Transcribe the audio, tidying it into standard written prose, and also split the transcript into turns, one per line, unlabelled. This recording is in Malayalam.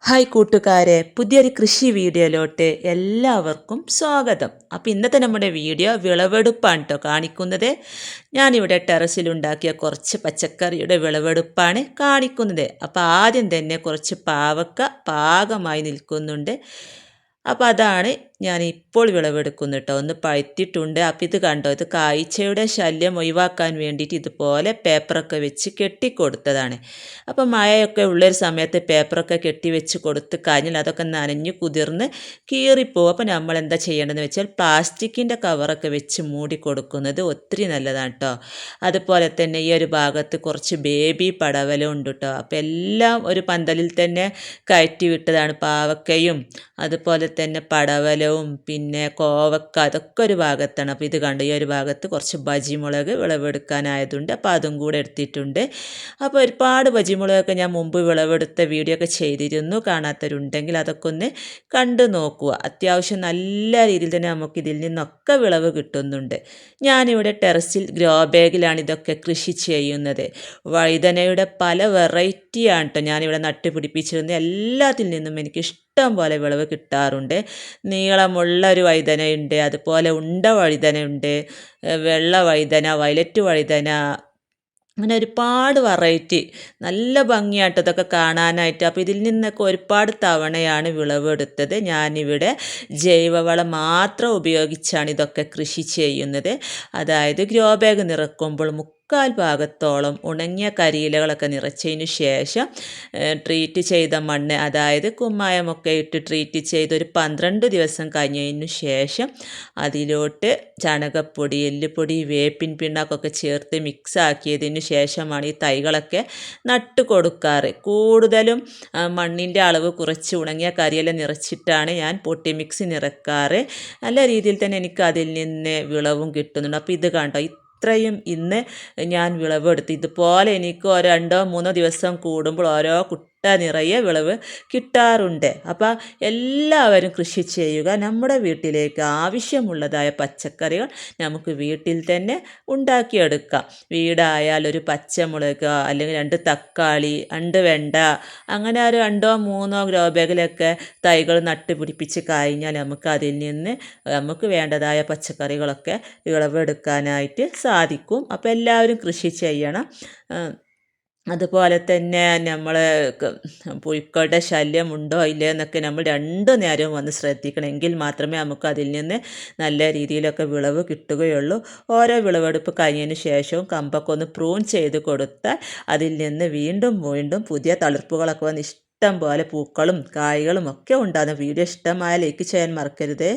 ഹായ് കൂട്ടുകാരെ, പുതിയൊരു കൃഷി വീഡിയോയിലോട്ട് എല്ലാവർക്കും സ്വാഗതം. അപ്പോൾ ഇന്നത്തെ നമ്മുടെ വീഡിയോ വിളവെടുപ്പാണ് കേട്ടോ കാണിക്കുന്നത്. ഞാനിവിടെ ടെറസിലുണ്ടാക്കിയ കുറച്ച് പച്ചക്കറിയുടെ വിളവെടുപ്പാണ് കാണിക്കുന്നത്. അപ്പോൾ ആദ്യം തന്നെ കുറച്ച് പാവക്ക പാകമായി നിൽക്കുന്നുണ്ട്. അപ്പോൾ അതാണ് ഞാൻ ഇപ്പോൾ വിളവെടുക്കുന്നു കേട്ടോ. ഒന്ന് പഴുത്തിട്ടുണ്ട്. അപ്പോൾ ഇത് കണ്ടോ, ഇത് കായ്ച്ചയുടെ ശല്യം ഒഴിവാക്കാൻ വേണ്ടിയിട്ട് ഇതുപോലെ പേപ്പറൊക്കെ വെച്ച് കെട്ടിക്കൊടുത്തതാണ്. അപ്പോൾ മഴയൊക്കെ ഉള്ളൊരു സമയത്ത് പേപ്പറൊക്കെ കെട്ടി വെച്ച് കൊടുത്ത് കഴിഞ്ഞാൽ അതൊക്കെ നനഞ്ഞ് കുതിർന്ന് കീറിപ്പോവും. അപ്പോൾ നമ്മൾ എന്താ ചെയ്യേണ്ടതെന്ന് വെച്ചാൽ പ്ലാസ്റ്റിക്കിൻ്റെ കവറൊക്കെ വെച്ച് മൂടി കൊടുക്കുന്നത് ഒത്തിരി നല്ലതാണ് കേട്ടോ. അതുപോലെ തന്നെ ഈ ഒരു ഭാഗത്ത് കുറച്ച് ബേബി പടവലം ഉണ്ട് കേട്ടോ. അപ്പോൾ എല്ലാം ഒരു പന്തലിൽ തന്നെ കയറ്റി വിട്ടതാണ്. പാവക്കയും അതുപോലെ തന്നെ പടവലവും പിന്നെ കോവക്ക അതൊക്കെ ഒരു ഭാഗത്താണ്. അപ്പോൾ ഇത് കണ്ട് ഈ ഒരു ഭാഗത്ത് കുറച്ച് ബജിമുളക് വിളവെടുക്കാനായതുണ്ട്. അപ്പോൾ അതും കൂടെ എടുത്തിട്ടുണ്ട്. അപ്പോൾ ഒരുപാട് ബജിമുളകൊക്കെ ഞാൻ മുമ്പ് വിളവെടുത്ത വീഡിയോ ഒക്കെ ചെയ്തിരുന്നു. കാണാത്തവരുണ്ടെങ്കിൽ അതൊക്കെ ഒന്ന് കണ്ടു നോക്കുക. അത്യാവശ്യം നല്ല രീതിയിൽ തന്നെ നമുക്ക് ഇതിൽ നിന്നൊക്കെ വിളവ് കിട്ടുന്നുണ്ട്. ഞാനിവിടെ ടെറസിൽ ഗ്രോ ബാഗിലാണ് ഇതൊക്കെ കൃഷി ചെയ്യുന്നത്. വഴുതനയുടെ പല വെറൈറ്റിയാണ് കേട്ടോ ഞാനിവിടെ നട്ടുപിടിപ്പിച്ചിരുന്നത്. എല്ലാത്തിൽ നിന്നും എനിക്ക് ഇഷ്ടം പോലെ വിളവ് കിട്ടാറുണ്ട്. നീളമുള്ള ഒരു വഴുതനയുണ്ട്, അതുപോലെ ഉണ്ട വഴുതനയുണ്ട്, വെള്ള വഴുതന, വയലറ്റ് വഴുതന, അങ്ങനെ ഒരുപാട് വെറൈറ്റി. നല്ല ഭംഗിയായിട്ട് ഇതൊക്കെ കാണാനായിട്ട്. അപ്പോൾ ഇതിൽ നിന്നൊക്കെ ഒരുപാട് തവണയാണ് വിളവെടുത്തത്. ഞാനിവിടെ ജൈവവളം മാത്രം ഉപയോഗിച്ചാണ് ഇതൊക്കെ കൃഷി ചെയ്യുന്നത്. അതായത് ഗ്രോ ബാഗ് നിറക്കുമ്പോൾ മുക്കാൽ ഭാഗത്തോളം ഉണങ്ങിയ കരിയിലകളൊക്കെ നിറച്ചതിന് ശേഷം ട്രീറ്റ് ചെയ്ത മണ്ണ്, അതായത് കുമ്മായമൊക്കെ ഇട്ട് ട്രീറ്റ് ചെയ്ത് ഒരു 12 ദിവസം കഴിഞ്ഞതിന് ശേഷം അതിലോട്ട് ചാണകപ്പൊടി, എല്ലുപൊടി, വേപ്പിൻ പിണ്ണാക്കൊക്കെ ചേർത്ത് മിക്സ് ആക്കിയതിന് ശേഷമാണ് ഈ തൈകളൊക്കെ നട്ട് കൊടുക്കാറ്. കൂടുതലും മണ്ണിൻ്റെ അളവ് കുറച്ച് ഉണങ്ങിയ കരിയെല്ലാം നിറച്ചിട്ടാണ് ഞാൻ പൊട്ടി മിക്സ് നിറക്കാറ്. നല്ല രീതിയിൽ തന്നെ എനിക്ക് അതിൽ നിന്ന് വിളവും കിട്ടുന്നുണ്ട്. അപ്പോൾ ഇത് കണ്ടോ, ഇത്രയും ഇന്ന് ഞാൻ വിളവെടുത്ത്. ഇതുപോലെ എനിക്ക് 2-3 ദിവസം കൂടുമ്പോൾ ഓരോ നിറയെ വിളവ് കിട്ടാറുണ്ട്. അപ്പോൾ എല്ലാവരും കൃഷി ചെയ്യുക. നമ്മുടെ വീട്ടിലേക്ക് ആവശ്യമുള്ളതായ പച്ചക്കറികൾ നമുക്ക് വീട്ടിൽ തന്നെ ഉണ്ടാക്കിയെടുക്കാം. വീടായാൽ ഒരു പച്ചമുളക്, അല്ലെങ്കിൽ 2 തക്കാളി, 2 വെണ്ട, അങ്ങനെ ഒരു 2-3 ഗ്രോ ബാഗിലൊക്കെ തൈകൾ നട്ടുപിടിപ്പിച്ച് കഴിഞ്ഞാൽ നമുക്ക് അതിൽ നിന്ന് നമുക്ക് വേണ്ടതായ പച്ചക്കറികളൊക്കെ വിളവെടുക്കാനായിട്ട് സാധിക്കും. അപ്പോൾ എല്ലാവരും കൃഷി ചെയ്യണം. അതുപോലെ തന്നെ നമ്മൾ പുഴുക്കളുടെ ശല്യം ഉണ്ടോ ഇല്ലേ എന്നൊക്കെ നമ്മൾ 2 നേരവും വന്ന് ശ്രദ്ധിക്കണം. എങ്കിൽ മാത്രമേ നമുക്ക് അതിൽ നിന്ന് നല്ല രീതിയിലൊക്കെ വിളവ് കിട്ടുകയുള്ളൂ. ഓരോ വിളവെടുപ്പ് കഴിഞ്ഞതിന് ശേഷവും കമ്പൊക്കെ ഒന്ന് പ്രൂൺ ചെയ്ത് കൊടുത്താൽ അതിൽ നിന്ന് വീണ്ടും വീണ്ടും പുതിയ തളിർപ്പുകളൊക്കെ വന്ന് ഇഷ്ടം പോലെ പൂക്കളും കായ്കളും ഒക്കെ ഉണ്ടാകുന്ന വീഡിയോ ഇഷ്ടമായ ലൈക്ക് ചെയ്യാൻ മറക്കരുത്.